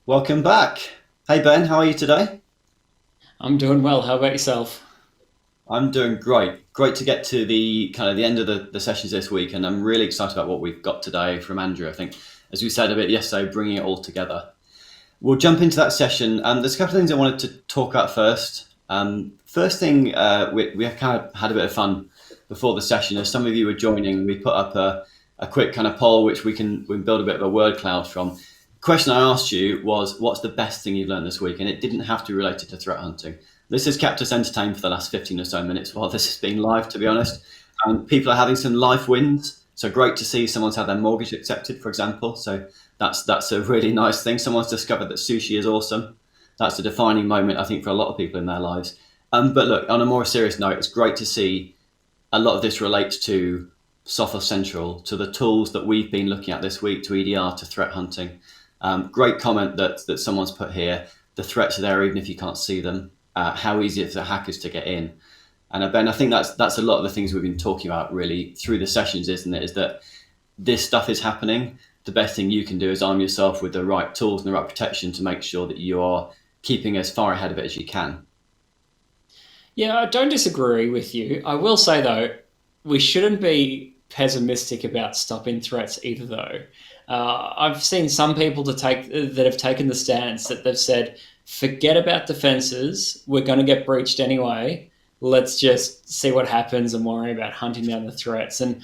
Welcome back. Hey Ben, how are you today? I'm doing well. How about yourself? I'm doing great. Great to get to the kind of the end of the sessions this week, and I'm really excited about what we've got today from Andrew. I think, as we said a bit yesterday, bringing it all together. We'll jump into that session. There's a couple of things I wanted to talk about first. First thing, we kind of had a bit of fun before the session. As some of you were joining, we put up a quick kind of poll, which we can build a bit of a word cloud from. The question I asked you was, what's the best thing you've learned this week? And it didn't have to be related to threat hunting. This has kept us entertained for the last 15 or so minutes while this has been live, to be honest. People are having some life wins. So great to see someone's had their mortgage accepted, for example. So that's a really nice thing. Someone's discovered that sushi is awesome. That's a defining moment, I think, for a lot of people in their lives. But look, on a more serious note, it's great to see a lot of this relates to Software Central, to the tools that we've been looking at this week, to EDR, to threat hunting. Great comment that someone's put here. The threats are there even if you can't see them. How easy it is for hackers to get in. And Ben, I think that's a lot of the things we've been talking about really through the sessions, isn't it? Is that this stuff is happening. The best thing you can do is arm yourself with the right tools and the right protection to make sure that you are keeping as far ahead of it as you can. Yeah, I don't disagree with you. I will say, though, we shouldn't be pessimistic about stopping threats either, though. I've seen some people that have taken the stance that they've said, forget about defenses, we're going to get breached anyway. Let's just see what happens and worry about hunting down the threats. And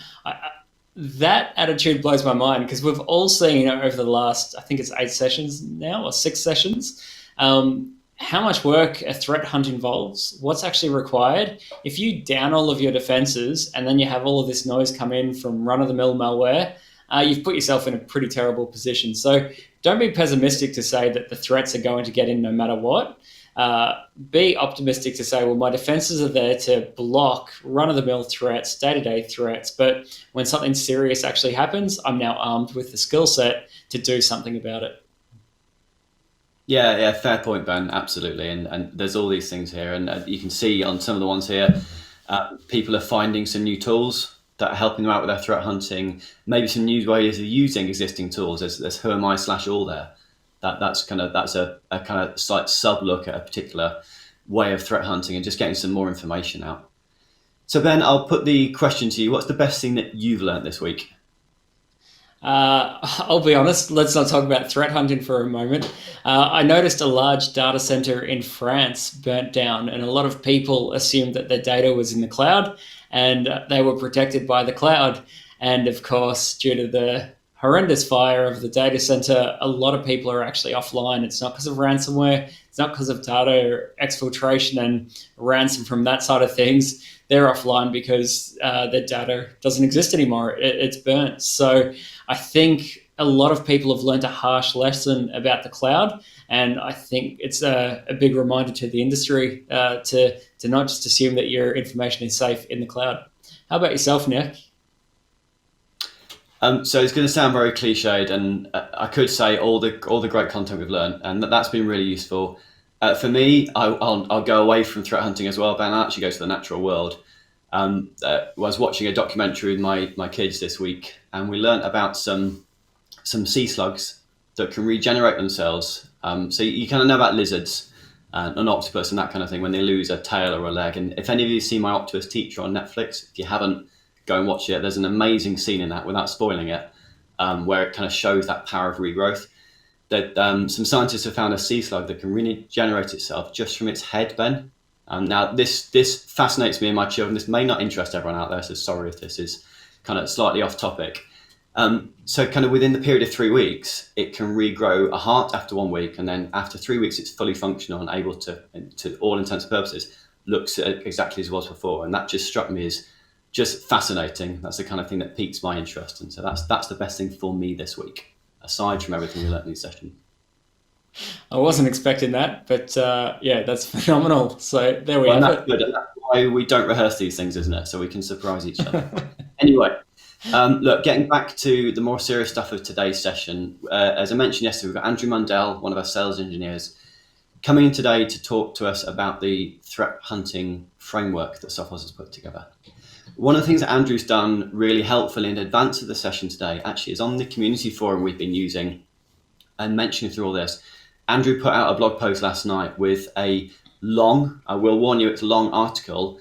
that attitude blows my mind because we've all seen over the last, I think it's 8 sessions now or 6 sessions, how much work a threat hunt involves, what's actually required. If you down all of your defenses and then you have all of this noise come in from run of the mill malware, you've put yourself in a pretty terrible position. So don't be pessimistic to say that the threats are going to get in no matter what. Be optimistic to say, well, my defenses are there to block run of the mill threats, day to day threats. But when something serious actually happens, I'm now armed with the skill set to do something about it. Yeah, fair point, Ben. Absolutely, and there's all these things here, and you can see on some of the ones here, people are finding some new tools that are helping them out with their threat hunting. Maybe some new ways of using existing tools. There's who am I slash all there. That's a kind of slight sub look at a particular way of threat hunting and just getting some more information out. So Ben, I'll put the question to you. What's the best thing that you've learned this week? I'll be honest, let's not talk about threat hunting for a moment. I noticed a large data center in France burnt down, and a lot of people assumed that their data was in the cloud and they were protected by the cloud. And of course, due to the horrendous fire of the data center, a lot of people are actually offline. It's not because of ransomware, it's not because of data exfiltration and ransom from that side of things. They're offline because their data doesn't exist anymore. It's burnt. So I think a lot of people have learned a harsh lesson about the cloud, and I think it's a big reminder to the industry to not just assume that your information is safe in the cloud. How about yourself, Nick? So it's going to sound very cliched, and I could say all the great content we've learned, and that's been really useful. For me, I'll go away from threat hunting as well, Ben. I actually go to the natural world. I was watching a documentary with my kids this week, and we learnt about some sea slugs that can regenerate themselves. So you kind of know about lizards and an octopus and that kind of thing when they lose a tail or a leg. And if any of you see My Octopus Teacher on Netflix, if you haven't, go and watch it. There's an amazing scene in that, without spoiling it, where it kind of shows that power of regrowth. That some scientists have found a sea slug that can regenerate itself just from its head, Ben. Now, this fascinates me and my children. This may not interest everyone out there, so sorry if this is kind of slightly off topic. So kind of within the period of 3 weeks, it can regrow a heart after 1 week, and then after 3 weeks, it's fully functional and able to all intents and purposes, looks exactly as it was before. And that just struck me as just fascinating. That's the kind of thing that piques my interest. And so that's the best thing for me this week, aside from everything we learned in these sessions. I wasn't expecting that, but yeah, that's phenomenal. So there we Well, and have that's it. good. And that's why we don't rehearse these things, isn't it? So we can surprise each other. Anyway, look, getting back to the more serious stuff of today's session, as I mentioned yesterday, we've got Andrew Mundell, one of our sales engineers, coming in today to talk to us about the threat hunting framework that Sophos has put together. One of the things that Andrew's done really helpful in advance of the session today actually is on the community forum we've been using and mentioning through all this. Andrew put out a blog post last night with a long, I will warn you, it's a long article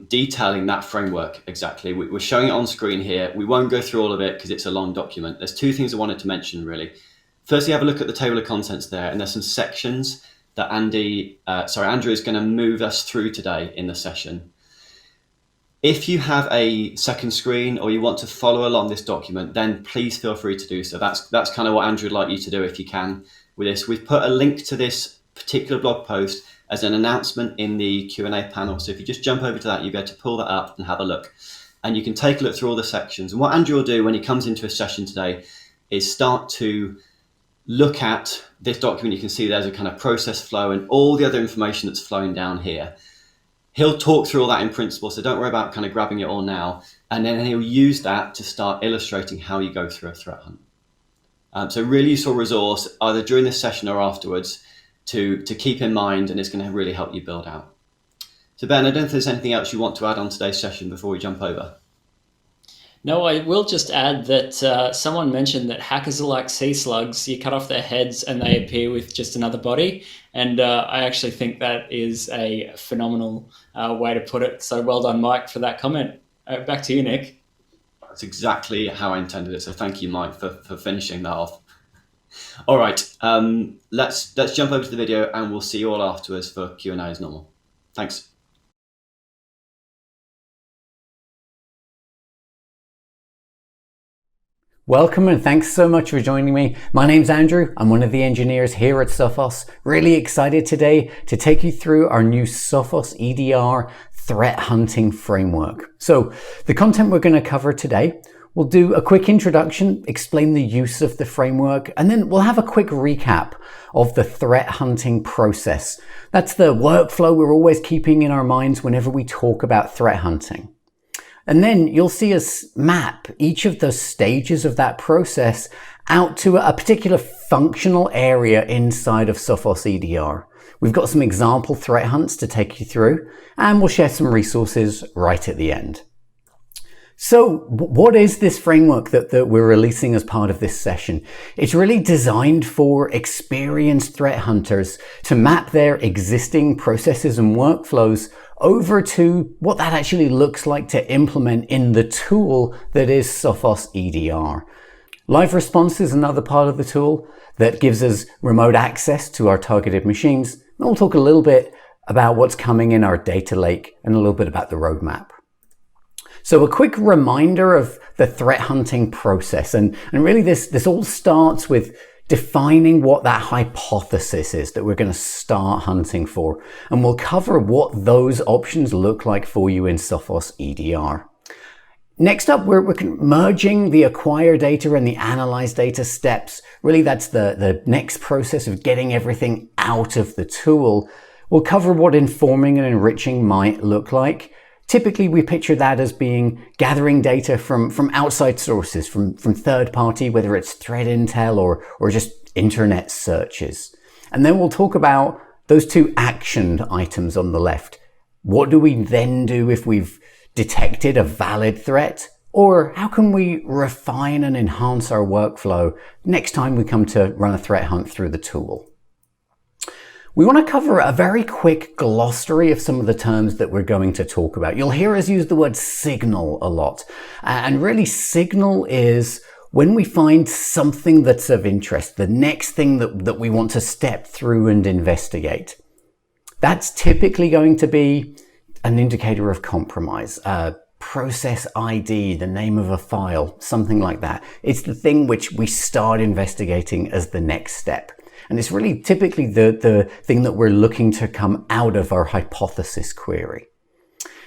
detailing that framework exactly. We're showing it on screen here. We won't go through all of it because it's a long document. There's two things I wanted to mention really. Firstly, have a look at the table of contents there, and there's some sections that Andrew is going to move us through today in the session. If you have a second screen or you want to follow along this document, then please feel free to do so. That's kind of what Andrew would like you to do if you can with this. We've put a link to this particular blog post as an announcement in the Q&A panel. So if you just jump over to that, you'll be able to pull that up and have a look. And you can take a look through all the sections. And what Andrew will do when he comes into a session today is start to look at this document. You can see there's a kind of process flow and all the other information that's flowing down here. He'll talk through all that in principle, so don't worry about kind of grabbing it all now. And then he'll use that to start illustrating how you go through a threat hunt. So really useful resource, either during this session or afterwards, to keep in mind, and it's going to really help you build out. So Ben, I don't know if there's anything else you want to add on today's session before we jump over. No, I will just add that someone mentioned that hackers are like sea slugs. You cut off their heads and they appear with just another body. And I actually think that is a phenomenal way to put it. So well done, Mike, for that comment. Back to you, Nick. That's exactly how I intended it. So thank you, Mike, for finishing that off. All right, let's jump over to the video and we'll see you all afterwards for Q&A as normal. Thanks. Welcome and thanks so much for joining me. My name's Andrew. I'm one of the engineers here at Sophos. Really excited today to take you through our new Sophos EDR threat hunting framework. So the content we're going to cover today, we'll do a quick introduction, explain the use of the framework, and then we'll have a quick recap of the threat hunting process. That's the workflow we're always keeping in our minds whenever we talk about threat hunting. And then you'll see us map each of the stages of that process out to a particular functional area inside of Sophos EDR. We've got some example threat hunts to take you through, and we'll share some resources right at the end. So what is this framework that we're releasing as part of this session? It's really designed for experienced threat hunters to map their existing processes and workflows over to what that actually looks like to implement in the tool that is Sophos EDR. Live response is another part of the tool that gives us remote access to our targeted machines. And we'll talk a little bit about what's coming in our data lake and a little bit about the roadmap. So a quick reminder of the threat hunting process. And really this all starts with defining what that hypothesis is that we're going to start hunting for. And we'll cover what those options look like for you in Sophos EDR. Next up, we're merging the acquire data and the analyze data steps. Really, that's the next process of getting everything out of the tool. We'll cover what informing and enriching might look like. Typically, we picture that as being gathering data from outside sources, from third party, whether it's threat intel or just internet searches. And then we'll talk about those two actioned items on the left. What do we then do if we've detected a valid threat? Or how can we refine and enhance our workflow next time we come to run a threat hunt through the tool? We want to cover a very quick glossary of some of the terms that we're going to talk about. You'll hear us use the word signal a lot. And really, signal is when we find something that's of interest, the next thing that we want to step through and investigate. That's typically going to be an indicator of compromise, process ID, the name of a file, something like that. It's the thing which we start investigating as the next step. And it's really typically the thing that we're looking to come out of our hypothesis query.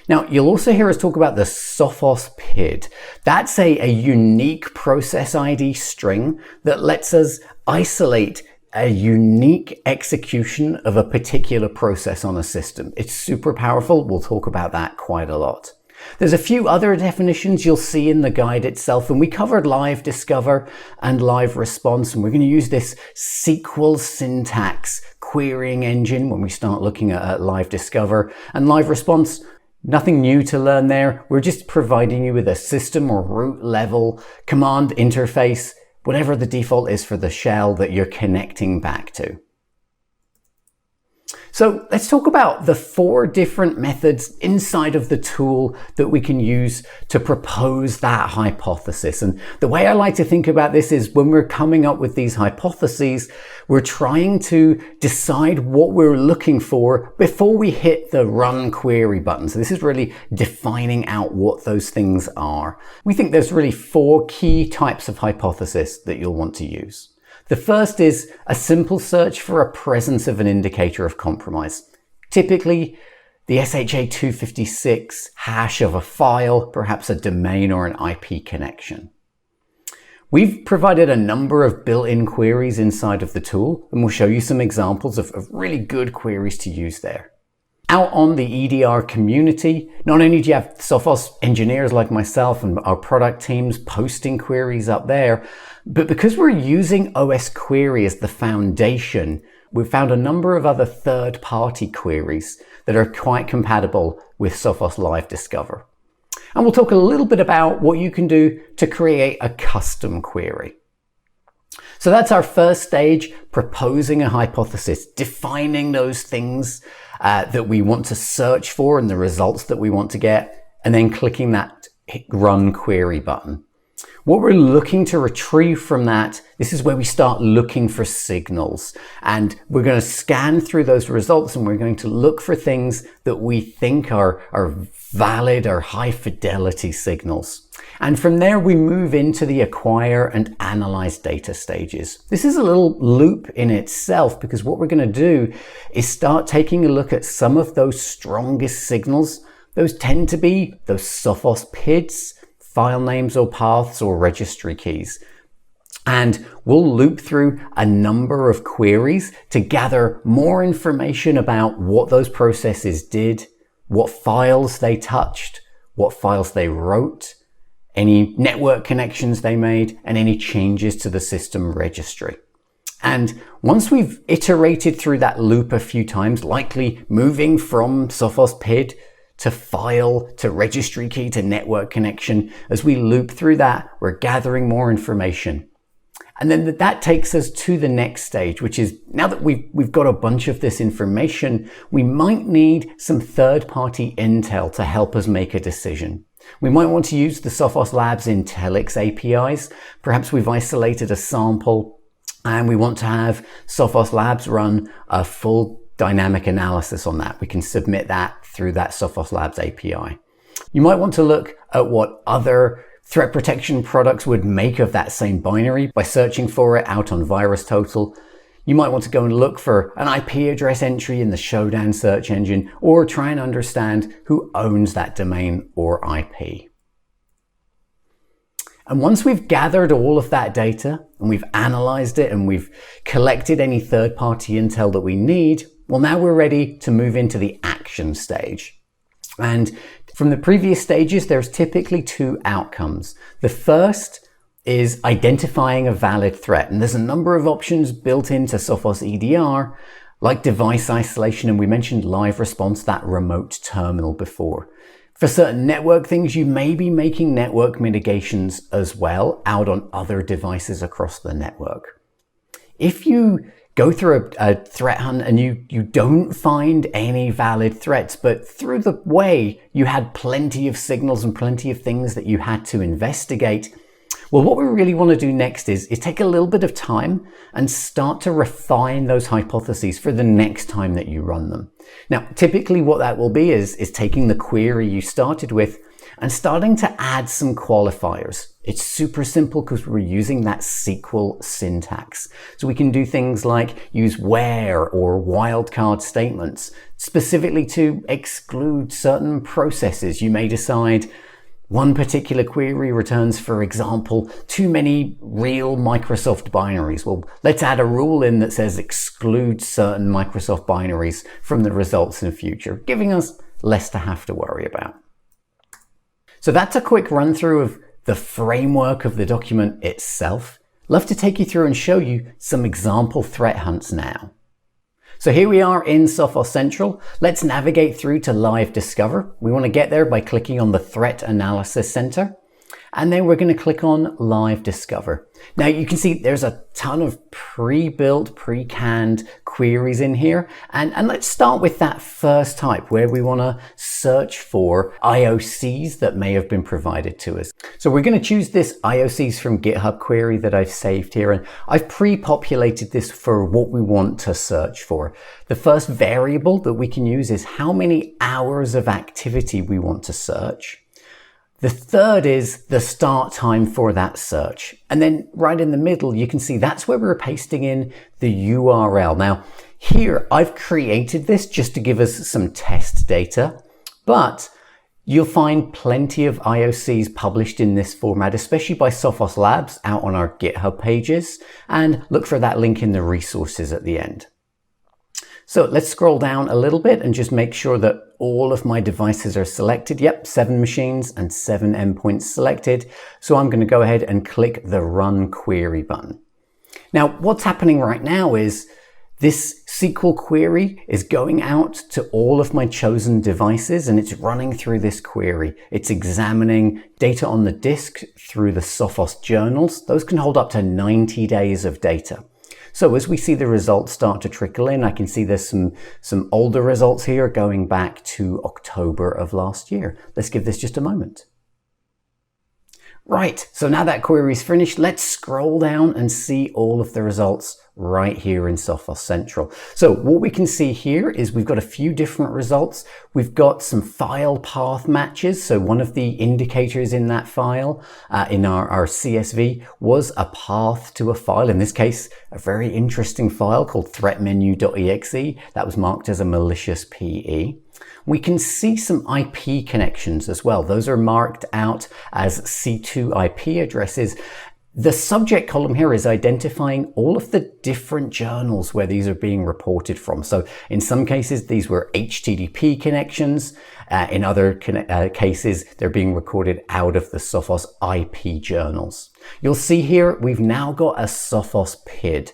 Now, you'll also hear us talk about the Sophos PID. That's a unique process ID string that lets us isolate a unique execution of a particular process on a system. It's super powerful. We'll talk about that quite a lot. There's a few other definitions you'll see in the guide itself, and we covered live discover and live response, and we're going to use this SQL syntax querying engine when we start looking at live discover and live response. Nothing new to learn there. We're just providing you with a system or root level command interface whatever the default is for the shell that you're connecting back to. So let's talk about the 4 different methods inside of the tool that we can use to propose that hypothesis. And the way I like to think about this is when we're coming up with these hypotheses, we're trying to decide what we're looking for before we hit the run query button. So this is really defining out what those things are. We think there's really 4 key types of hypothesis that you'll want to use. The first is a simple search for a presence of an indicator of compromise. Typically, the SHA-256 hash of a file, perhaps a domain or an IP connection. We've provided a number of built-in queries inside of the tool, and we'll show you some examples of really good queries to use there. Out on the EDR community, not only do you have Sophos engineers like myself and our product teams posting queries up there, but because we're using OS Query as the foundation, we've found a number of other third-party queries that are quite compatible with Sophos Live Discover. And we'll talk a little bit about what you can do to create a custom query. So that's our first stage, proposing a hypothesis, defining those things that we want to search for and the results that we want to get, and then clicking that Run Query button. What we're looking to retrieve from that, this is where we start looking for signals. And we're going to scan through those results and we're going to look for things that we think are valid or high fidelity signals. And from there, we move into the acquire and analyze data stages. This is a little loop in itself because what we're going to do is start taking a look at some of those strongest signals. Those tend to be those Sophos PIDs, file names or paths or registry keys. And we'll loop through a number of queries to gather more information about what those processes did, what files they touched, what files they wrote, any network connections they made, and any changes to the system registry. And once we've iterated through that loop a few times, likely moving from Sophos PID to file, to registry key, to network connection, as we loop through that, we're gathering more information. And then that takes us to the next stage, which is now that we've got a bunch of this information, we might need some third-party intel to help us make a decision. We might want to use the Sophos Labs IntelliX APIs. Perhaps we've isolated a sample and we want to have Sophos Labs run a full dynamic analysis on that. We can submit that through that Sophos Labs API. You might want to look at what other threat protection products would make of that same binary by searching for it out on VirusTotal. You might want to go and look for an IP address entry in the Shodan search engine, or try and understand who owns that domain or IP. And once we've gathered all of that data and we've analyzed it and we've collected any third-party intel that we need, well, now we're ready to move into the action stage. And from the previous stages, there's typically 2 outcomes. The first is identifying a valid threat. And there's a number of options built into Sophos EDR, like device isolation, and we mentioned live response, that remote terminal before. For certain network things, you may be making network mitigations as well out on other devices across the network. If you go through a threat hunt and you don't find any valid threats, but through the way you had plenty of signals and plenty of things that you had to investigate, well, what we really want to do next is take a little bit of time and start to refine those hypotheses for the next time that you run them. Now, typically what that will be is taking the query you started with and starting to add some qualifiers. It's super simple because we're using that SQL syntax. So we can do things like use where or wildcard statements, specifically to exclude certain processes. You may decide one particular query returns, for example, too many real Microsoft binaries. Well, let's add a rule in that says exclude certain Microsoft binaries from the results in the future, giving us less to have to worry about. So that's a quick run through of the framework of the document itself. Love to take you through and show you some example threat hunts now. So here we are in Sophos Central. Let's navigate through to Live Discover. We want to get there by clicking on the Threat Analysis Center. And then we're going to click on Live Discover. Now you can see there's a ton of pre-built, pre-canned queries in here. And let's start with that first type where we want to search for IOCs that may have been provided to us. So we're going to choose this IOCs from GitHub query that I've saved here. And I've pre-populated this for what we want to search for. The first variable that we can use is how many hours of activity we want to search. The third is the start time for that search. And then right in the middle, you can see that's where we're pasting in the URL. Now here I've created this just to give us some test data, but you'll find plenty of IOCs published in this format, especially by Sophos Labs out on our GitHub pages, and look for that link in the resources at the end. So let's scroll down a little bit and just make sure that all of my devices are selected. Yep, 7 machines and 7 endpoints selected. So I'm going to go ahead and click the Run Query button. Now, what's happening right now is this SQL query is going out to all of my chosen devices and it's running through this query. It's examining data on the disk through the Sophos journals. Those can hold up to 90 days of data. So as we see the results start to trickle in, I can see there's some older results here going back to October of last year. Let's give this just a moment. Right, so now that query is finished, let's scroll down and see all of the results right here in Sophos Central. So what we can see here is we've got a few different results. We've got some file path matches. So one of the indicators in that file, in our CSV, was a path to a file. In this case, a very interesting file called threatmenu.exe that was marked as a malicious PE. We can see some IP connections as well. Those are marked out as C2 IP addresses. The subject column here is identifying all of the different journals where these are being reported from. So in some cases, these were HTTP connections. In other cases, they're being recorded out of the Sophos IP journals. You'll see here, we've now got a Sophos PID.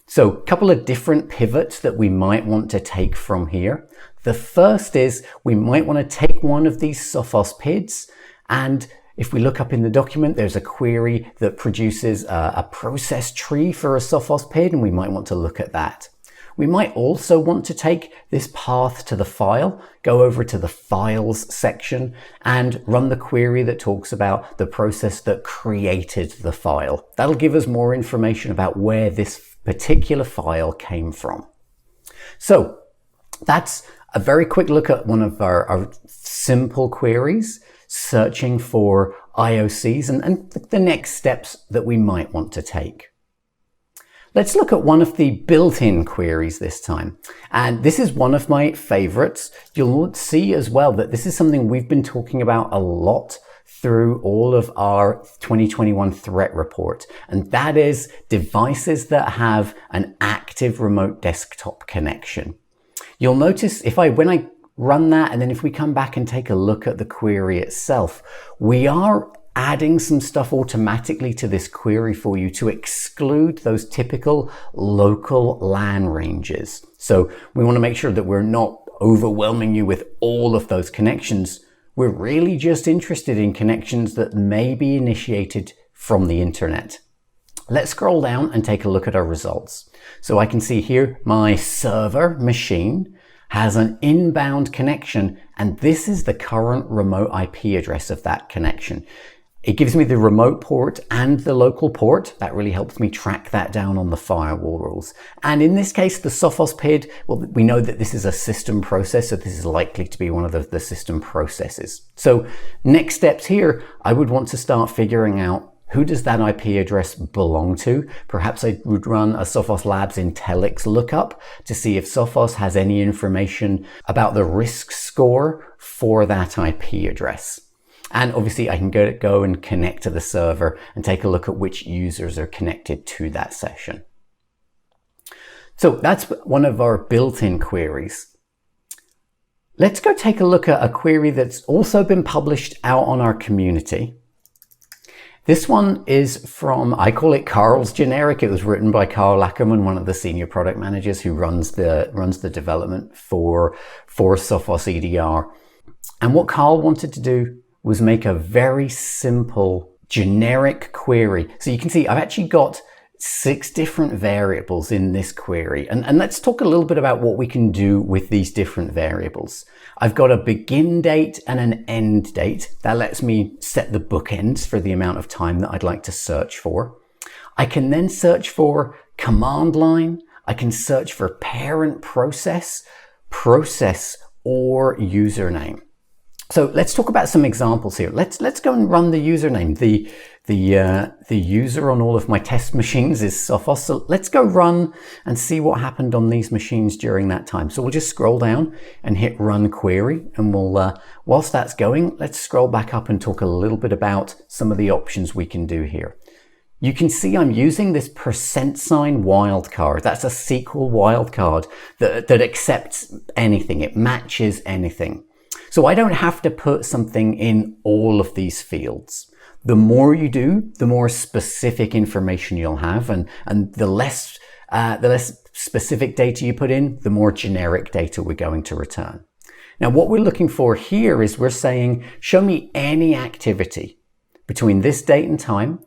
So a couple of different pivots that we might want to take from here. The first is we might want to take one of these Sophos PIDs, and if we look up in the document, there's a query that produces a process tree for a Sophos PID, and we might want to look at that. We might also want to take this path to the file, go over to the files section and run the query that talks about the process that created the file. That'll give us more information about where this particular file came from. So that's a very quick look at one of our simple queries, searching for IOCs and the next steps that we might want to take. Let's look at one of the built-in queries this time. And this is one of my favorites. You'll see as well that this is something we've been talking about a lot through all of our 2021 threat report. And that is devices that have an active remote desktop connection. You'll notice when I run that, and then if we come back and take a look at the query itself, we are adding some stuff automatically to this query for you to exclude those typical local LAN ranges. So we want to make sure that we're not overwhelming you with all of those connections. We're really just interested in connections that may be initiated from the internet. Let's scroll down and take a look at our results. So I can see here my server machine has an inbound connection, and this is the current remote IP address of that connection. It gives me the remote port and the local port. That really helps me track that down on the firewall rules. And in this case, the Sophos PID, well, we know that this is a system process, so this is likely to be one of the system processes. So next steps here, I would want to start figuring out who does that IP address belong to? Perhaps I would run a Sophos Labs IntelliX lookup to see if Sophos has any information about the risk score for that IP address. And obviously I can go and connect to the server and take a look at which users are connected to that session. So that's one of our built-in queries. Let's go take a look at a query that's also been published out on our community. This one is from, I call it Carl's generic. It was written by Carl Ackerman, one of the senior product managers who runs the development for Sophos EDR. And what Carl wanted to do was make a very simple generic query. So you can see I've actually got 6 different variables in this query. And let's talk a little bit about what we can do with these different variables. I've got a begin date and an end date. That lets me set the bookends for the amount of time that I'd like to search for. I can then search for command line. I can search for parent process, or username. So let's talk about some examples here. Let's go and run the username. The user on all of my test machines is Sophos. So let's go run and see what happened on these machines during that time. So we'll just scroll down and hit run query, and we'll whilst that's going, let's scroll back up and talk a little bit about some of the options we can do here. You can see I'm using this %sign wildcard. That's a SQL wildcard that accepts anything. It matches anything. So I don't have to put something in all of these fields. The more you do, the more specific information you'll have, and the less specific data you put in, the more generic data we're going to return. Now, what we're looking for here is we're saying, show me any activity between this date and time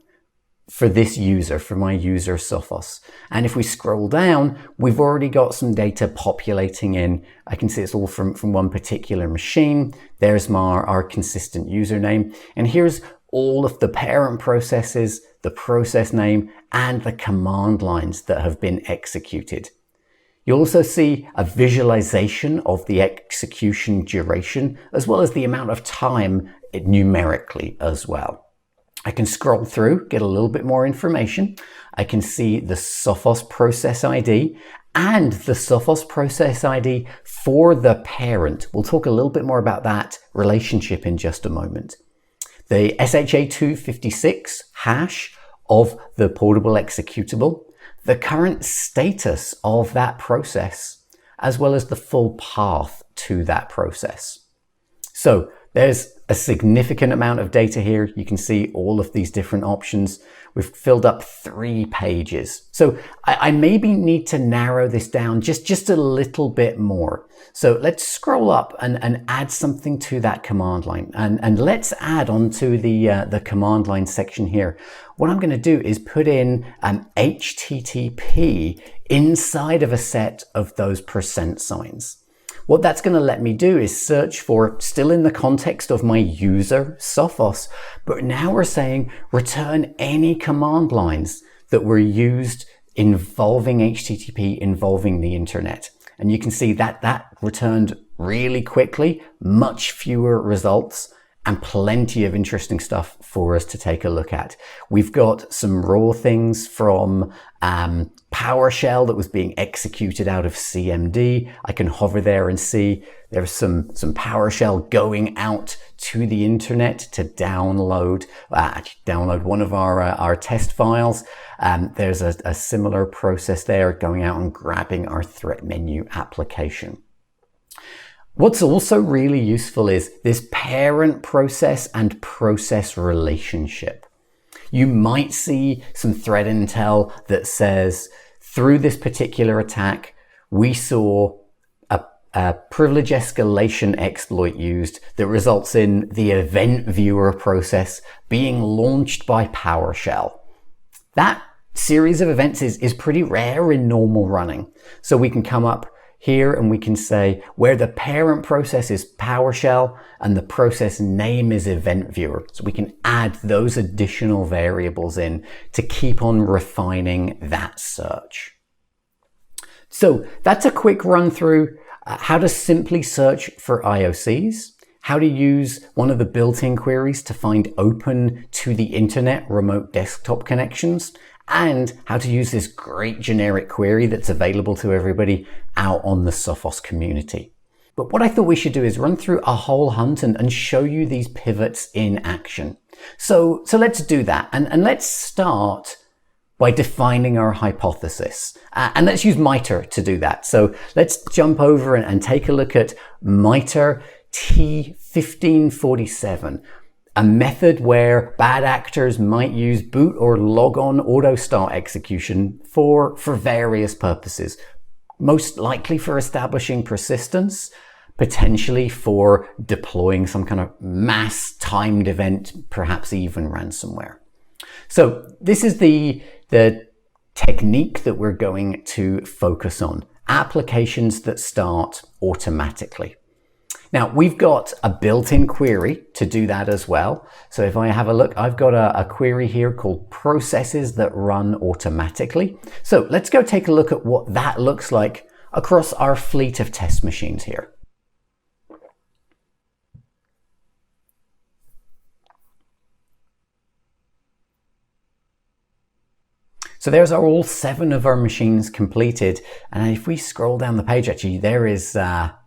for this user, for my user Sophos. And if we scroll down, we've already got some data populating in. I can see it's all from one particular machine. There's our consistent username. And here's all of the parent processes, the process name, and the command lines that have been executed. You'll also see a visualization of the execution duration, as well as the amount of time numerically as well. I can scroll through, get a little bit more information. I can see the Sophos process ID and the Sophos process ID for the parent. We'll talk a little bit more about that relationship in just a moment. The SHA-256 hash of the portable executable, the current status of that process, as well as the full path to that process. So there's a significant amount of data here. You can see all of these different options. We've filled up 3 pages. So I maybe need to narrow this down just a little bit more. So let's scroll up and add something to that command line. And let's add onto the command line section here. What I'm going to do is put in an HTTP inside of a set of those %signs. What that's going to let me do is search for, still in the context of my user, Sophos, but now we're saying return any command lines that were used involving HTTP, involving the internet. And you can see that returned really quickly, much fewer results, and plenty of interesting stuff for us to take a look at. We've got some raw things from PowerShell that was being executed out of CMD. I can hover there and see there's some PowerShell going out to the internet to download one of our test files. There's a similar process there going out and grabbing our threat menu application. What's also really useful is this parent process and process relationship. You might see some threat intel that says, through this particular attack, we saw a privilege escalation exploit used that results in the event viewer process being launched by PowerShell. That series of events is pretty rare in normal running. So we can come up here and we can say where the parent process is PowerShell and the process name is event viewer. So we can add those additional variables in to keep on refining that search. So that's a quick run through how to simply search for IOCs, how to use one of the built-in queries to find open to the internet remote desktop connections, and how to use this great generic query that's available to everybody out on the Sophos community. But what I thought we should do is run through a whole hunt and show you these pivots in action. So let's do that. And let's start by defining our hypothesis. And let's use MITRE to do that. So let's jump over and take a look at MITRE T1547. A method where bad actors might use boot or logon auto start execution for various purposes, most likely for establishing persistence, potentially for deploying some kind of mass timed event, perhaps even ransomware. So this is the technique that we're going to focus on, applications that start automatically. Now, we've got a built-in query to do that as well. So if I have a look, I've got a query here called processes that run automatically. So let's go take a look at what that looks like across our fleet of test machines here. So there's all 7 of our machines completed. And if we scroll down the page, actually, there's a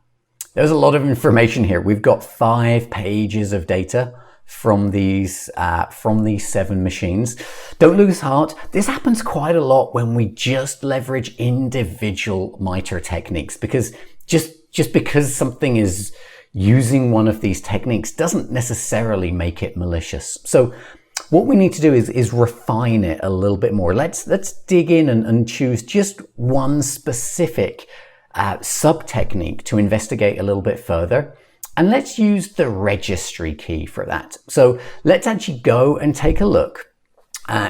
lot of information here. We've got 5 pages of data from these 7 machines. Don't lose heart. This happens quite a lot when we just leverage individual MITRE techniques, because just because something is using one of these techniques doesn't necessarily make it malicious. So what we need to do is refine it a little bit more. Let's dig in and choose just one specific sub-technique to investigate a little bit further. And let's use the registry key for that. So let's actually go and take a look.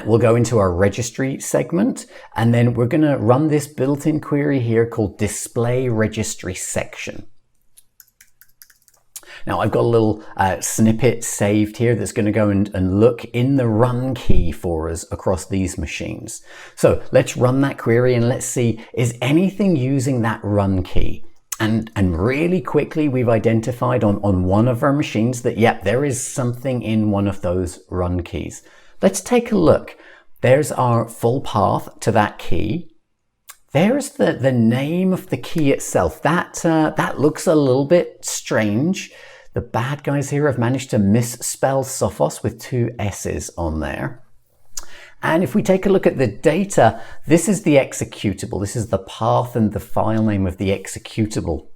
We'll go into our registry segment, and then we're going to run this built-in query here called display registry section. Now I've got a little snippet saved here that's going to go and look in the run key for us across these machines. So let's run that query and let's see, is anything using that run key? And really quickly we've identified on one of our machines that, yep, there is something in one of those run keys. Let's take a look. There's our full path to that key. There's the name of the key itself. That looks a little bit strange. The bad guys here have managed to misspell Sophos with 2 S's on there. And if we take a look at the data, this is the executable. This is the path and the file name of the executable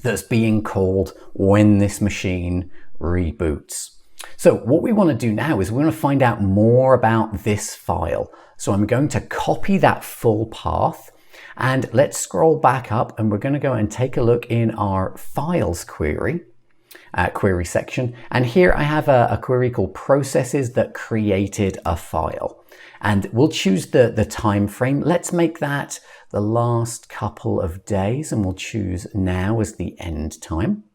that's being called when this machine reboots. So what we want to do now is we want to find out more about this file. So I'm going to copy that full path, and let's scroll back up, and we're going to go and take a look in our files query section. And here I have a query called processes that created a file. And we'll choose the time frame. Let's make that the last couple of days, and we'll choose now as the end time.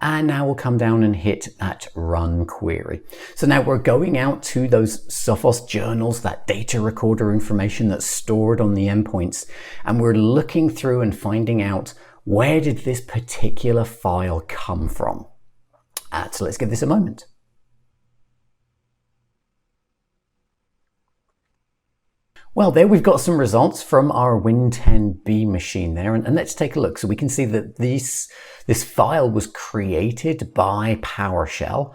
And now we'll come down and hit that run query. So now we're going out to those Sophos journals, that data recorder information that's stored on the endpoints, and we're looking through and finding out, where did this particular file come from? So let's give this a moment. Well, there we've got some results from our Win10B machine there, and let's take a look. So we can see that this file was created by PowerShell.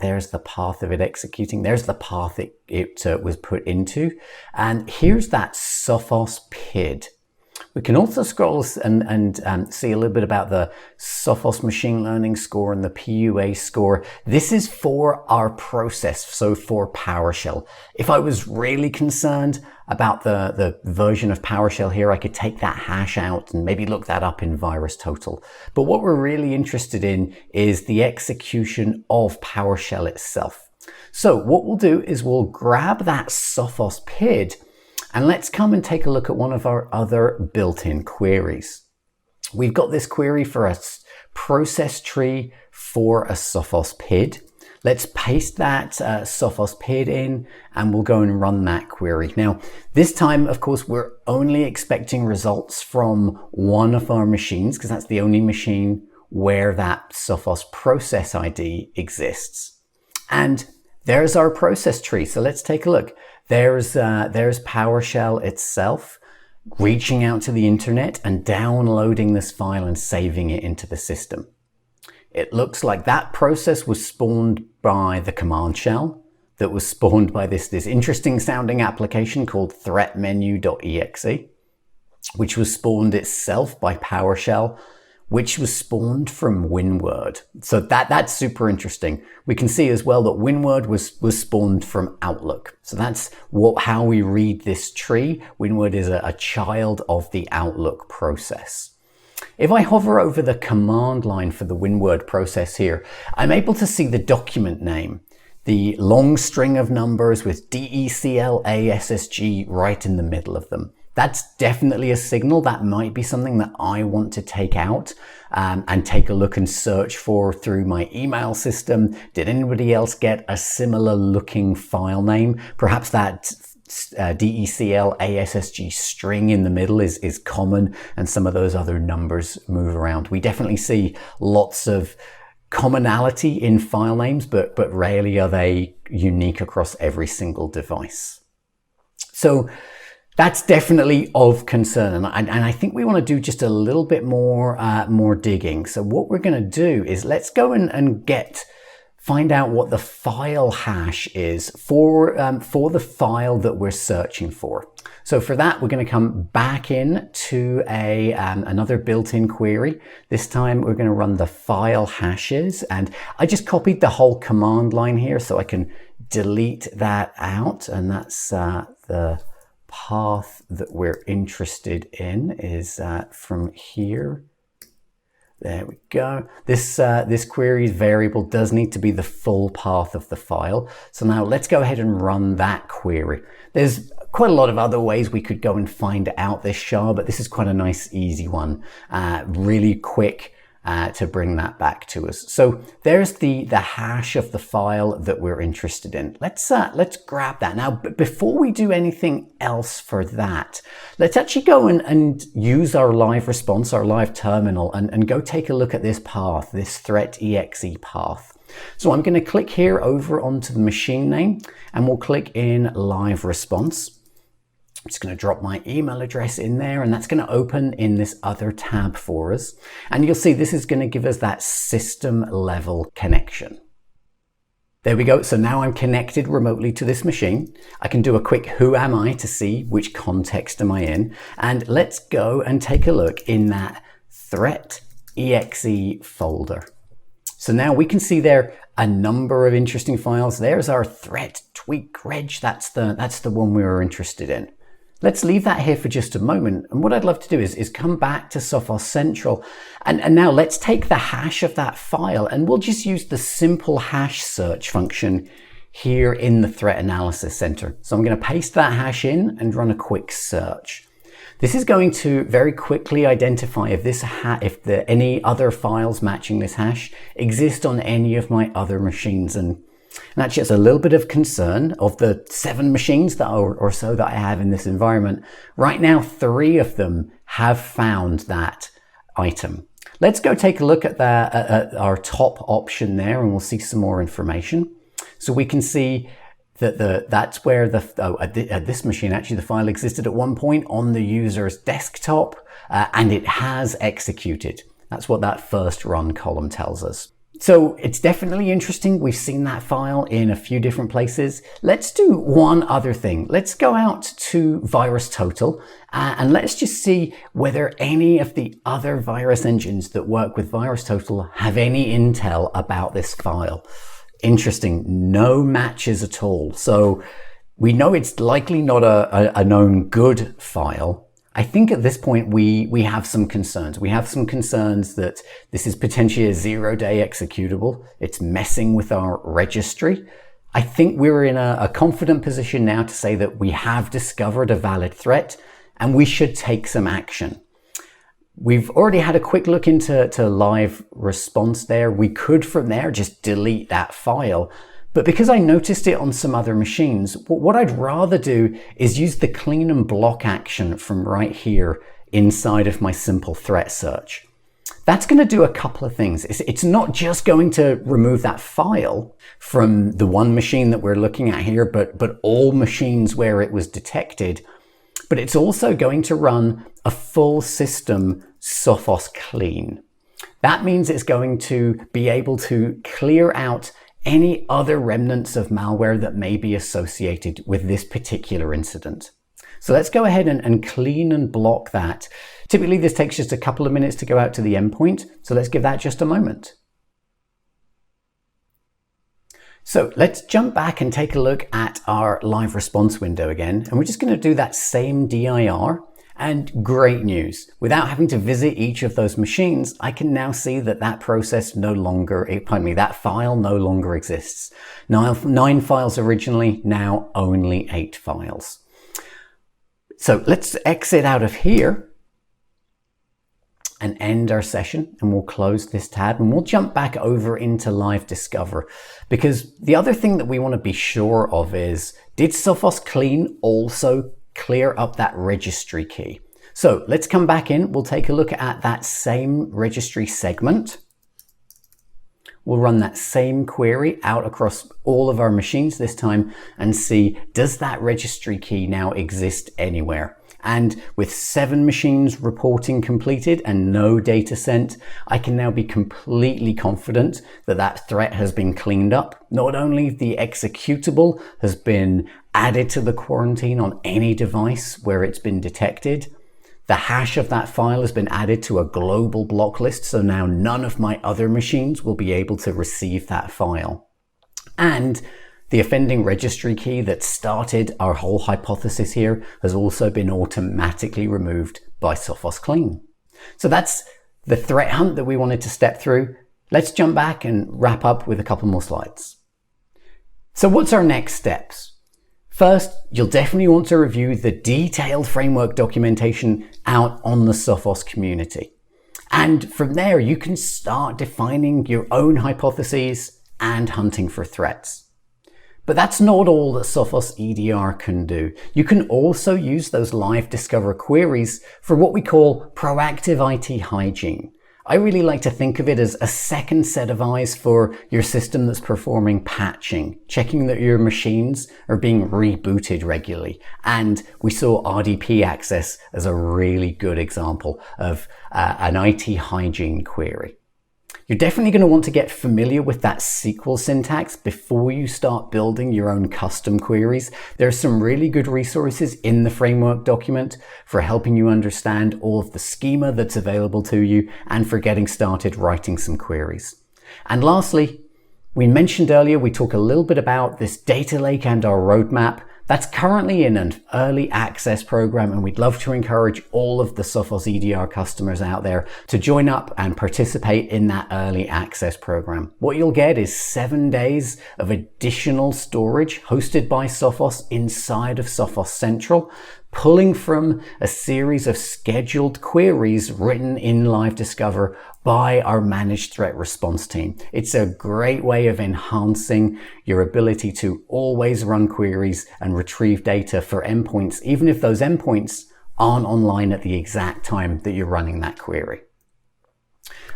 There's the path of it executing. There's the path it was put into. And here's that Sophos PID. We can also scroll and see a little bit about the Sophos machine learning score and the PUA score. This is for our process, so for PowerShell. If I was really concerned about the version of PowerShell here, I could take that hash out and maybe look that up in VirusTotal. But what we're really interested in is the execution of PowerShell itself. So what we'll do is we'll grab that Sophos PID, and let's come and take a look at one of our other built-in queries. We've got this query for a process tree for a Sophos PID. Let's paste that Sophos PID in, and we'll go and run that query. Now, this time, of course, we're only expecting results from one of our machines, because that's the only machine where that Sophos process ID exists. And there's our process tree. So let's take a look. There's PowerShell itself reaching out to the internet and downloading this file and saving it into the system. It looks like that process was spawned by the command shell that was spawned by this interesting sounding application called threatmenu.exe, which was spawned itself by PowerShell, which was spawned from WinWord. So that's super interesting. We can see as well that WinWord was spawned from Outlook. So that's how we read this tree. WinWord is a child of the Outlook process. If I hover over the command line for the WinWord process here, I'm able to see the document name, the long string of numbers with DECLASSG right in the middle of them. That's definitely a signal. That might be something that I want to take out and take a look and search for through my email system. Did anybody else get a similar looking file name? Perhaps that DECLASSG string in the middle is common, and some of those other numbers move around. We definitely see lots of commonality in file names, but rarely are they unique across every single device. So that's definitely of concern, and I think we want to do just a little bit more digging. So what we're going to do is let's go and find out what the file hash is for the file that we're searching for. So for that, we're going to come back in to another built-in query. This time we're going to run the file hashes, and I just copied the whole command line here so I can delete that out, and that's the path that we're interested in is from here. There we go. This query variable does need to be the full path of the file. So now let's go ahead and run that query. There's quite a lot of other ways we could go and find out this SHA, but this is quite a nice, easy one. Really quick to bring that back to us. So there's the hash of the file that we're interested in. Let's grab that. Now, before we do anything else for that, let's actually go and use our live response, our live terminal, and go take a look at this path, this threat exe path. So I'm going to click here over onto the machine name, and we'll click in live response. I'm just going to drop my email address in there, and that's going to open in this other tab for us. And you'll see this is going to give us that system level connection. There we go. So now I'm connected remotely to this machine. I can do a quick who am I to see which context am I in. And let's go and take a look in that threat exe folder. So now we can see there a number of interesting files. There's our threat tweak reg. That's the one we were interested in. Let's leave that here for just a moment. And what I'd love to do is come back to Sophos Central. And now let's take the hash of that file, and we'll just use the simple hash search function here in the Threat Analysis Center. So I'm going to paste that hash in and run a quick search. This is going to very quickly identify if any other files matching this hash exist on any of my other machines. And actually, it's a little bit of concern. Of the 7 machines or so that I have in this environment, right now 3 of them have found that item. Let's go take a look at our top option there, and we'll see some more information. So we can see that that's where at this machine, actually, the file existed at one point on the user's desktop, and it has executed. That's what that first run column tells us. So it's definitely interesting. We've seen that file in a few different places. Let's do one other thing. Let's go out to VirusTotal and let's just see whether any of the other virus engines that work with VirusTotal have any intel about this file. Interesting, no matches at all. So we know it's likely not a known good file. I think at this point we have some concerns. We have some concerns that this is potentially a 0-day executable. It's messing with our registry. I think we're in a confident position now to say that we have discovered a valid threat and we should take some action. We've already had a quick look into live response there. We could from there just delete that file. But because I noticed it on some other machines, what I'd rather do is use the clean and block action from right here inside of my simple threat search. That's going to do a couple of things. It's not just going to remove that file from the one machine that we're looking at here, but all machines where it was detected. But it's also going to run a full system Sophos clean. That means it's going to be able to clear out any other remnants of malware that may be associated with this particular incident. So let's go ahead and clean and block that. Typically, this takes just a couple of minutes to go out to the endpoint. So let's give that just a moment. So let's jump back and take a look at our live response window again. And we're just going to do that same DIR. And great news, without having to visit each of those machines, I can now see that that file no longer exists. 9 files originally, now only 8 files. So let's exit out of here and end our session, and we'll close this tab and we'll jump back over into Live Discover, because the other thing that we want to be sure of is, did Sophos Clean also clear up that registry key? So let's come back in. We'll take a look at that same registry segment. We'll run that same query out across all of our machines this time and see, does that registry key now exist anywhere? And with 7 machines reporting completed and no data sent, I can now be completely confident that that threat has been cleaned up. Not only the executable has been added to the quarantine on any device where it's been detected, the hash of that file has been added to a global block list, so now none of my other machines will be able to receive that file. And the offending registry key that started our whole hypothesis here has also been automatically removed by Sophos Clean. So that's the threat hunt that we wanted to step through. Let's jump back and wrap up with a couple more slides. So what's our next steps? First, you'll definitely want to review the detailed framework documentation out on the Sophos community. And from there, you can start defining your own hypotheses and hunting for threats. But that's not all that Sophos EDR can do. You can also use those Live Discover queries for what we call proactive IT hygiene. I really like to think of it as a second set of eyes for your system that's performing patching, checking that your machines are being rebooted regularly. And we saw RDP access as a really good example of an IT hygiene query. You're definitely going to want to get familiar with that SQL syntax before you start building your own custom queries. There are some really good resources in the framework document for helping you understand all of the schema that's available to you and for getting started writing some queries. And lastly, we mentioned earlier, we talk a little bit about this data lake and our roadmap. That's currently in an early access program, and we'd love to encourage all of the Sophos EDR customers out there to join up and participate in that early access program. What you'll get is 7 days of additional storage hosted by Sophos inside of Sophos Central, pulling from a series of scheduled queries written in Live Discover by our managed threat response team. It's a great way of enhancing your ability to always run queries and retrieve data for endpoints, even if those endpoints aren't online at the exact time that you're running that query.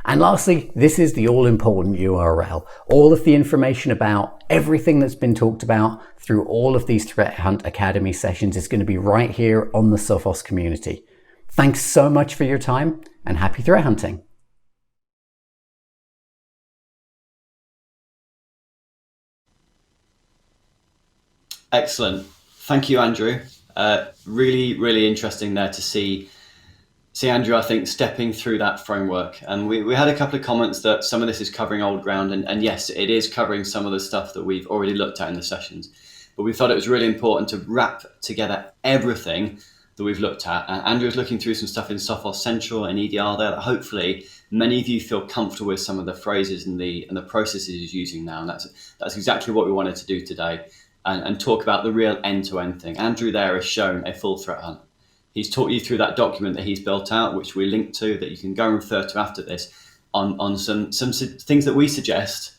And lastly, this is the all-important URL. All of the information about everything that's been talked about through all of these Threat Hunt Academy sessions is going to be right here on the Sophos community. Thanks so much for your time, and happy threat hunting. Excellent. Thank you, Andrew. Really, really interesting there to see Andrew, I think, stepping through that framework. And we had a couple of comments that some of this is covering old ground. And yes, it is covering some of the stuff that we've already looked at in the sessions. But we thought it was really important to wrap together everything that we've looked at. And Andrew is looking through some stuff in Sophos Central and EDR there that hopefully many of you feel comfortable with some of the phrases and the processes he's using now. And that's exactly what we wanted to do today. And talk about the real end-to-end thing. Andrew there has shown a full threat hunt. He's taught you through that document that he's built out, which we linked to, that you can go and refer to after this, on some things that we suggest,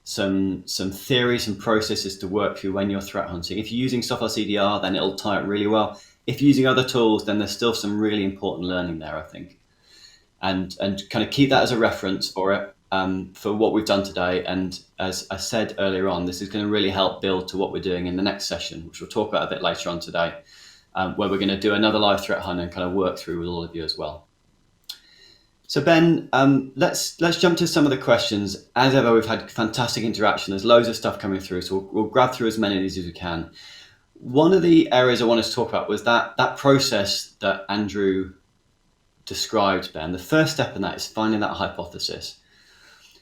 some theories and processes to work through when you're threat hunting. If you're using Sophos EDR, then it'll tie it really well. If you're using other tools, then there's still some really important learning there, I think. And kind of keep that as a reference for it. For what we've done today. And as I said earlier on, this is going to really help build to what we're doing in the next session, which we'll talk about a bit later on today, where we're going to do another live threat hunt and kind of work through with all of you as well. So Ben, let's jump to some of the questions. As ever, we've had fantastic interaction. There's loads of stuff coming through, so we'll grab through as many of these as we can. One of the areas I wanted to talk about was that process that Andrew described, Ben. The first step in that is finding that hypothesis.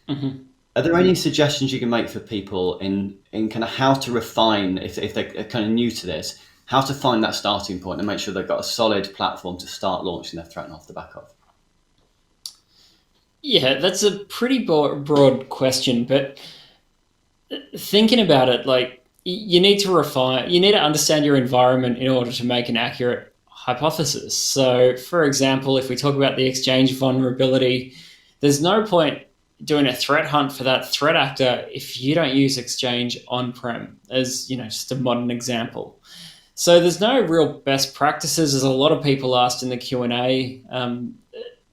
Mm-hmm. Are there any suggestions you can make for people in kind of how to refine, if they're kind of new to this, how to find that starting point and make sure they've got a solid platform to start launching their threat off the back of? Yeah, that's a pretty broad question, but thinking about it, like you need to refine, you need to understand your environment in order to make an accurate hypothesis. So, for example, if we talk about the Exchange vulnerability, there's no point doing a threat hunt for that threat actor if you don't use Exchange on-prem, as just a modern example. So there's no real best practices, as a lot of people asked in the Q&A,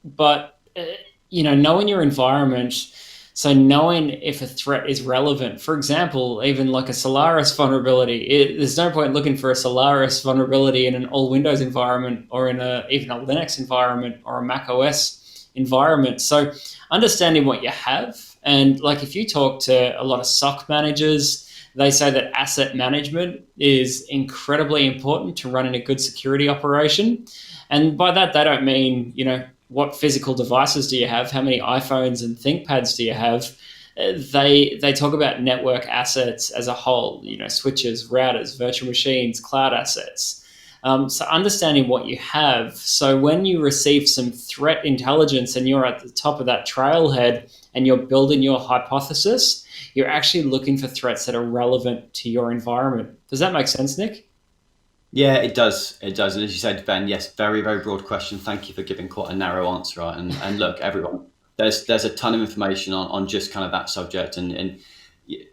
but knowing your environment, so knowing if a threat is relevant. For example, even like a Solaris vulnerability, there's no point looking for a Solaris vulnerability in an all Windows environment or in even a Linux environment or a Mac OS environment. So understanding what you have, and like if you talk to a lot of SOC managers, they say that asset management is incredibly important to running a good security operation. And by that, they don't mean, what physical devices do you have? How many iPhones and ThinkPads do you have? They talk about network assets as a whole, switches, routers, virtual machines, cloud assets. So understanding what you have. So when you receive some threat intelligence and you're at the top of that trailhead and you're building your hypothesis, you're actually looking for threats that are relevant to your environment. Does that make sense, Nick? Yeah, it does. It does. And as you said, Ben, yes, very, very broad question. Thank you for giving quite a narrow answer. Right? And look, everyone, there's a ton of information on just kind of that subject. And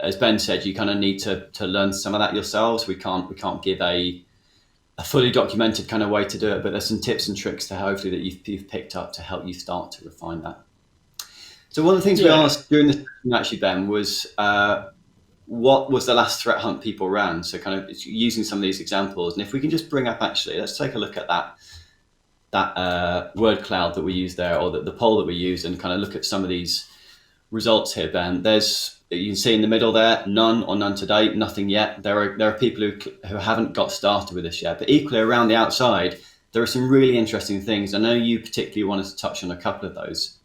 as Ben said, you kind of need to learn some of that yourselves. We can't give a fully documented kind of way to do it, but there's some tips and tricks to hopefully that you've picked up to help you start to refine that. So one of the things we asked during the session, actually, Ben, was what was the last threat hunt people ran? So kind of using some of these examples. And if we can just bring up, actually, let's take a look at that word cloud that we used there, or the poll that we used, and kind of look at some of these results here, Ben. You can see in the middle there, none or none to date, nothing yet. There are people who haven't got started with this yet. But equally around the outside, there are some really interesting things. I know you particularly wanted to touch on a couple of those.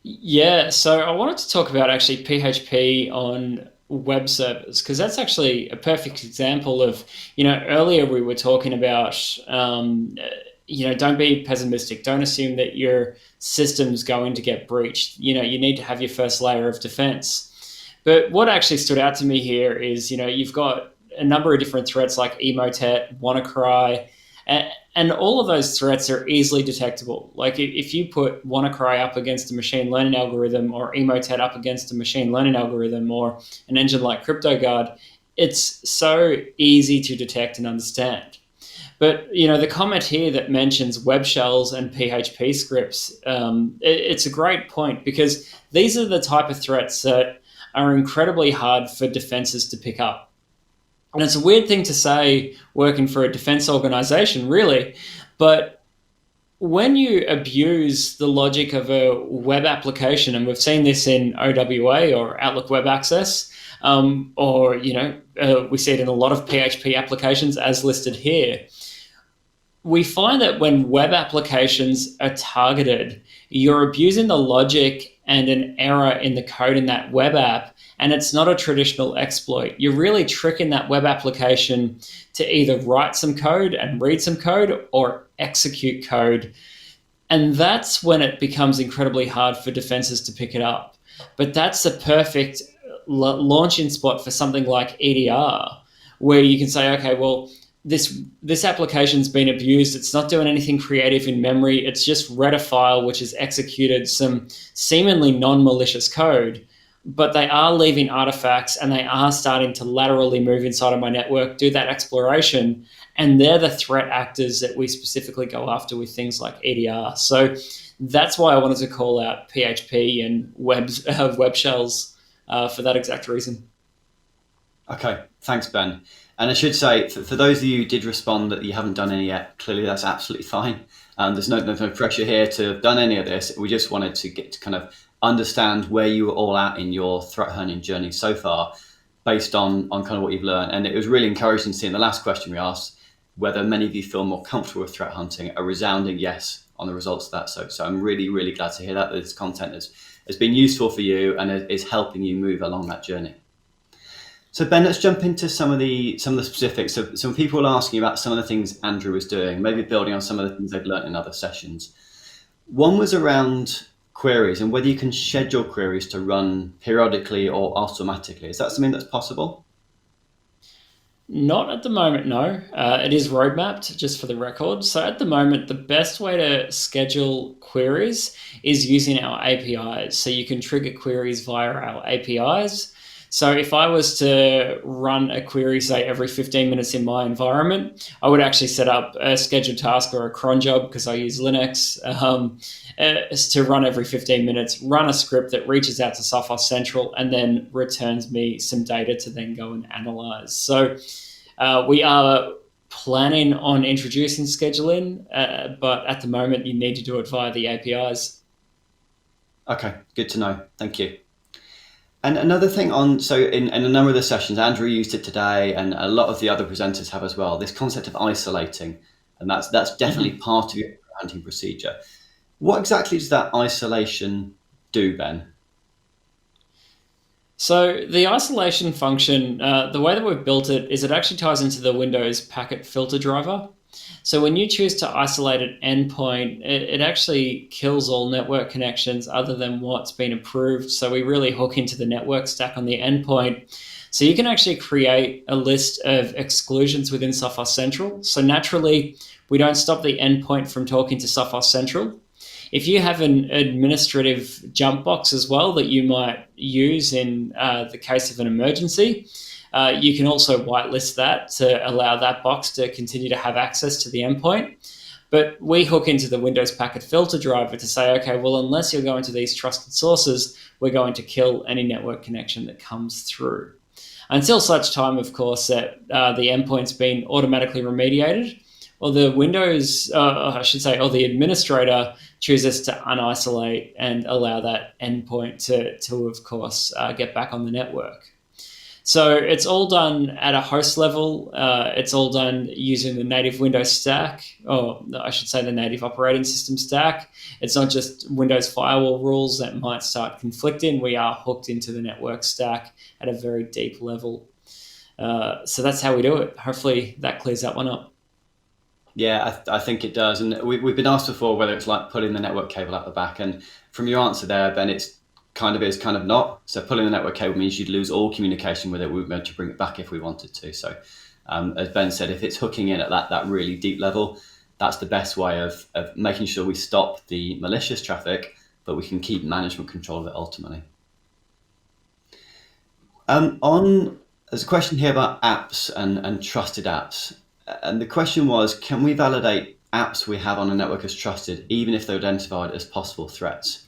Yeah, so I wanted to talk about actually PHP on web servers, because that's actually a perfect example of, earlier we were talking about, don't be pessimistic. Don't assume that your system's going to get breached. You need to have your first layer of defense. But what actually stood out to me here is, you've got a number of different threats like Emotet, WannaCry, and all of those threats are easily detectable. Like if you put WannaCry up against a machine learning algorithm, or Emotet up against a machine learning algorithm, or an engine like CryptoGuard, it's so easy to detect and understand. But the comment here that mentions web shells and PHP scripts, it's a great point, because these are the type of threats that are incredibly hard for defenses to pick up. And it's a weird thing to say working for a defense organization, really, but when you abuse the logic of a web application, and we've seen this in OWA or Outlook Web Access, or we see it in a lot of PHP applications as listed here, we find that when web applications are targeted, you're abusing the logic and an error in the code in that web app, and it's not a traditional exploit. You're really tricking that web application to either write some code and read some code or execute code. And that's when it becomes incredibly hard for defenses to pick it up. But that's the perfect launching spot for something like EDR, where you can say, okay, well, this application's been abused. It's not doing anything creative in memory. It's just read a file which has executed some seemingly non-malicious code, but they are leaving artifacts and they are starting to laterally move inside of my network, do that exploration, and they're the threat actors that we specifically go after with things like EDR. So that's why I wanted to call out PHP and web shells for that exact reason. Okay, thanks, Ben. And I should say, for those of you who did respond that you haven't done any yet, clearly that's absolutely fine. There's no pressure here to have done any of this. We just wanted to get to kind of understand where you were all at in your threat hunting journey so far, based on kind of what you've learned. And it was really encouraging to see in the last question we asked whether many of you feel more comfortable with threat hunting, a resounding yes on the results of that. So I'm really, really glad to hear that this content has been useful for you and is helping you move along that journey. So Ben, let's jump into some of the specifics. So some people are asking about some of the things Andrew was doing, maybe building on some of the things they've learned in other sessions. One was around queries and whether you can schedule queries to run periodically or automatically. Is that something that's possible? Not at the moment, no. It is roadmapped, just for the record. So at the moment, the best way to schedule queries is using our APIs. So you can trigger queries via our APIs. So if I was to run a query, say, every 15 minutes in my environment, I would actually set up a scheduled task or a cron job, because I use Linux, to run every 15 minutes, run a script that reaches out to Sophos Central and then returns me some data to then go and analyze. So we are planning on introducing scheduling, but at the moment you need to do it via the APIs. Okay, good to know. Thank you. And another thing in a number of the sessions, Andrew used it today, and a lot of the other presenters have as well, this concept of isolating, and that's definitely part of your hunting procedure. What exactly does that isolation do, Ben? So the isolation function, the way that we've built it is it actually ties into the Windows packet filter driver. So when you choose to isolate an endpoint, it actually kills all network connections other than what's been approved. So we really hook into the network stack on the endpoint. So you can actually create a list of exclusions within Sophos Central. So naturally, we don't stop the endpoint from talking to Sophos Central. If you have an administrative jump box as well that you might use in the case of an emergency, you can also whitelist that to allow that box to continue to have access to the endpoint. But we hook into the Windows packet filter driver to say, okay, well, unless you're going to these trusted sources, we're going to kill any network connection that comes through. Until such time, of course, that the endpoint's been automatically remediated, or the the administrator chooses to unisolate and allow that endpoint to of course, get back on the network. So it's all done at a host level. It's all done using the native Windows stack, or I should say the native operating system stack. It's not just Windows firewall rules that might start conflicting. We are hooked into the network stack at a very deep level. So that's how we do it. Hopefully that clears that one up. Yeah, I think it does. And we've been asked before whether it's like pulling the network cable out the back. And from your answer there, Ben, it's kind of not. So pulling the network cable means you'd lose all communication with it. We wouldn't be able to bring it back if we wanted to. So as Ben said, if it's hooking in at that really deep level, that's the best way of making sure we stop the malicious traffic, but we can keep management control of it ultimately. There's a question here about apps and trusted apps. And the question was, can we validate apps we have on a network as trusted, even if they're identified as possible threats?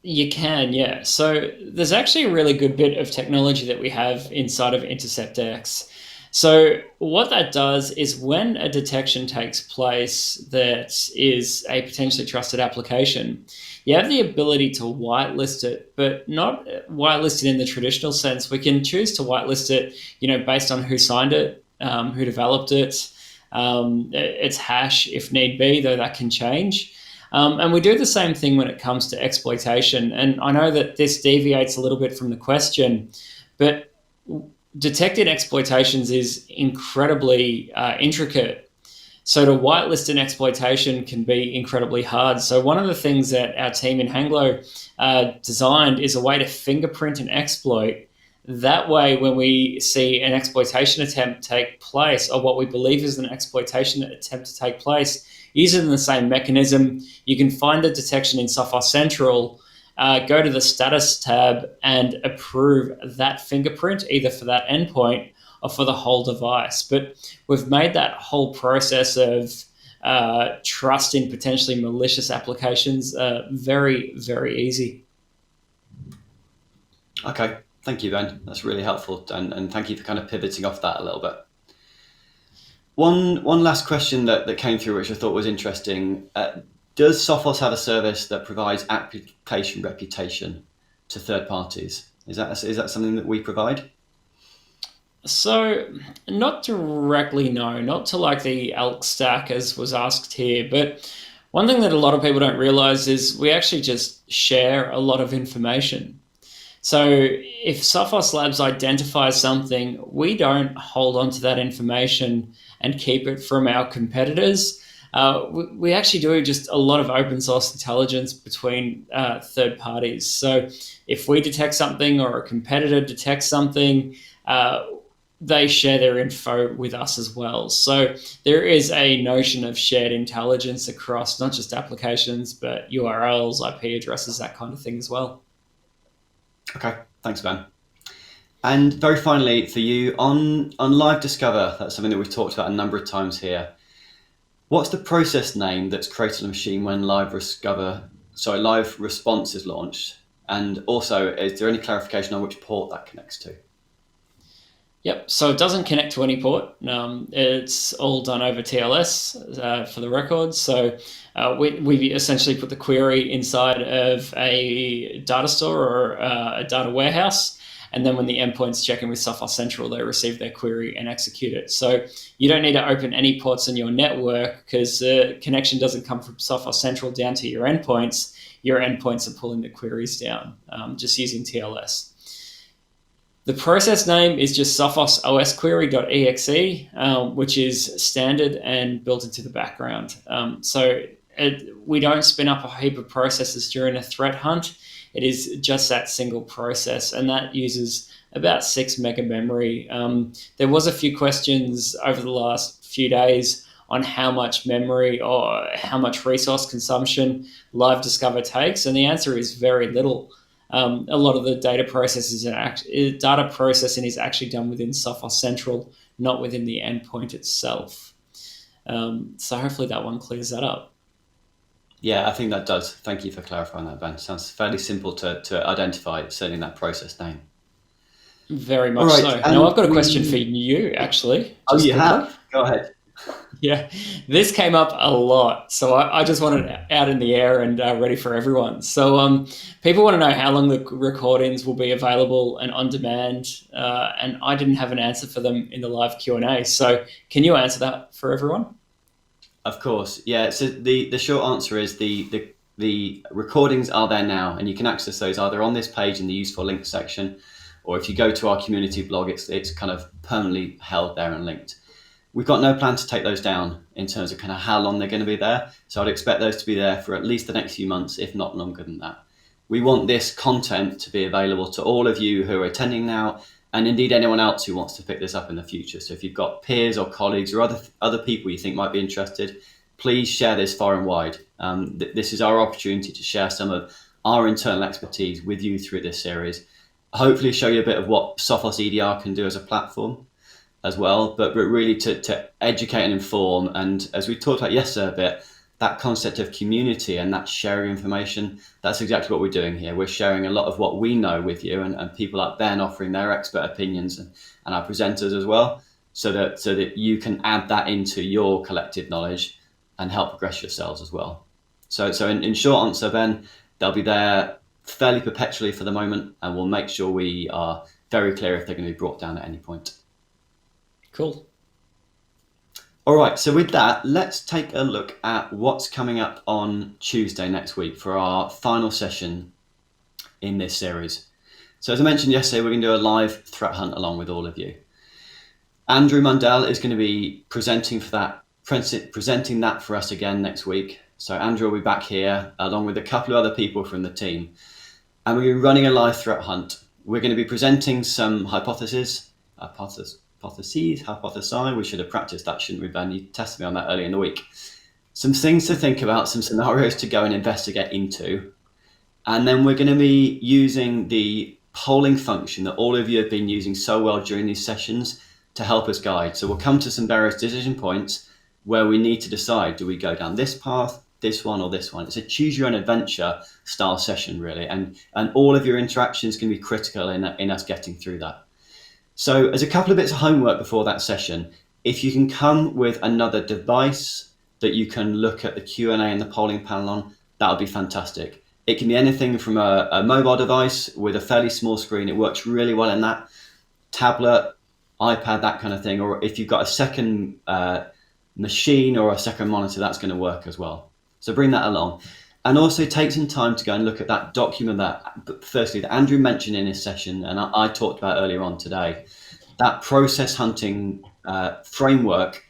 You can, yeah. So there's actually a really good bit of technology that we have inside of InterceptX. So what that does is when a detection takes place that is a potentially trusted application, you have the ability to whitelist it, but not whitelist it in the traditional sense. We can choose to whitelist it, based on who signed it, who developed it, its hash if need be, though that can change. And we do the same thing when it comes to exploitation. And I know that this deviates a little bit from the question, but detecting exploitations is incredibly intricate. So to whitelist an exploitation can be incredibly hard. So one of the things that our team in Hanglo designed is a way to fingerprint an exploit. That way, when we see an exploitation attempt take place, or what we believe is an exploitation attempt to take place, using the same mechanism, you can find the detection in Sophos Central, go to the status tab and approve that fingerprint, either for that endpoint or for the whole device. But we've made that whole process of trusting potentially malicious applications very, very easy. Okay, thank you, Ben. That's really helpful. And thank you for kind of pivoting off that a little bit. One last question that came through, which I thought was interesting. Does Sophos have a service that provides application reputation to third parties? Is that something that we provide? So not directly, no. Not to like the ELK stack as was asked here. But one thing that a lot of people don't realize is we actually just share a lot of information. So if Sophos Labs identifies something, we don't hold on to that information and keep it from our competitors. We actually do just a lot of open source intelligence between third parties. So if we detect something or a competitor detects something, they share their info with us as well. So there is a notion of shared intelligence across not just applications, but URLs, IP addresses, that kind of thing as well. Okay, thanks, Ben. And very finally, for you, on Live Discover, that's something that we've talked about a number of times here. What's the process name that's created on the machine when Live Response is launched? And also, is there any clarification on which port that connects to? Yep, so it doesn't connect to any port. It's all done over TLS for the record. So we essentially put the query inside of a data store or a data warehouse. And then when the endpoints check in with Sophos Central, they receive their query and execute it. So you don't need to open any ports in your network because the connection doesn't come from Sophos Central down to your endpoints. Your endpoints are pulling the queries down just using TLS. The process name is just Sophos OS query.exe, which is standard and built into the background. We don't spin up a heap of processes during a threat hunt. It is just that single process, and that uses about 6 mega memory. There was a few questions over the last few days on how much memory or how much resource consumption Live Discover takes, and the answer is very little. A lot of the data processing is actually done within Sophos Central, not within the endpoint itself. So hopefully that one clears that up. Yeah, I think that does. Thank you for clarifying that, Ben. Sounds fairly simple to identify, certainly that process name. Very much so. Now, I've got a question for you, actually. Oh, you have? Go ahead. Yeah, this came up a lot, so I just wanted it out in the air and ready for everyone. So people want to know how long the recordings will be available and on demand, and I didn't have an answer for them in the live Q&A. So can you answer that for everyone? Of course, yeah. So the short answer is the recordings are there now, and you can access those either on this page in the useful links section, or if you go to our community blog, it's kind of permanently held there and linked. We've got no plan to take those down in terms of kind of how long they're going to be there. So I'd expect those to be there for at least the next few months, if not longer than that. We want this content to be available to all of you who are attending now, and indeed anyone else who wants to pick this up in the future. So if you've got peers or colleagues or other people you think might be interested, please share this far and wide. This is our opportunity to share some of our internal expertise with you through this series. Hopefully show you a bit of what Sophos EDR can do as a platform as well, but really to educate and inform. And as we talked about yesterday a bit, that concept of community and that sharing information, that's exactly what we're doing here. We're sharing a lot of what we know with you, and people like Ben offering their expert opinions and our presenters as well, so that you can add that into your collective knowledge and help progress yourselves as well. So in short answer, Ben, they'll be there fairly perpetually for the moment, and we'll make sure we are very clear if they're going to be brought down at any point. Cool. All right, so with that, let's take a look at what's coming up on Tuesday next week for our final session in this series. So as I mentioned yesterday, we're going to do a live threat hunt along with all of you. Andrew Mundell is going to be presenting that for us again next week. So Andrew will be back here along with a couple of other people from the team. And we're running a live threat hunt. We're going to be presenting some hypothesize. We should have practiced that, shouldn't we, Ben? You tested me on that earlier in the week. Some things to think about, some scenarios to go and investigate into. And then we're going to be using the polling function that all of you have been using so well during these sessions to help us guide. So we'll come to some various decision points where we need to decide, do we go down this path, this one, or this one? It's a choose your own adventure style session, really. And all of your interactions can be critical in us getting through that. So as a couple of bits of homework before that session, if you can come with another device that you can look at the Q&A and the polling panel on, that would be fantastic. It can be anything from a mobile device with a fairly small screen. It works really well in that. Tablet, iPad, that kind of thing. Or if you've got a second machine or a second monitor, that's going to work as well. So bring that along. And also take some time to go and look at that document that Andrew mentioned in his session, and I talked about earlier on today, that process hunting framework,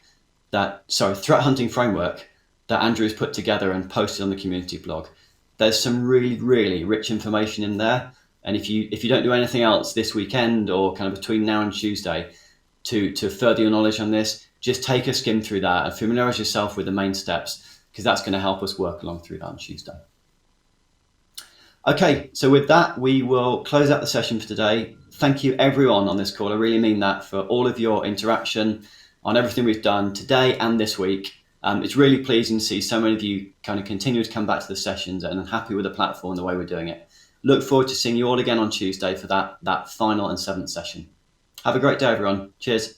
threat hunting framework that Andrew has put together and posted on the community blog. There's some really, really rich information in there. And if you don't do anything else this weekend or kind of between now and Tuesday to further your knowledge on this, just take a skim through that and familiarize yourself with the main steps, because that's going to help us work along through that on Tuesday. Okay, so with that, we will close out the session for today. Thank you everyone on this call. I really mean that, for all of your interaction on everything we've done today and this week. It's really pleasing to see so many of you kind of continue to come back to the sessions and are happy with the platform and the way we're doing it. Look forward to seeing you all again on Tuesday for that final and 7th session. Have a great day, everyone. Cheers.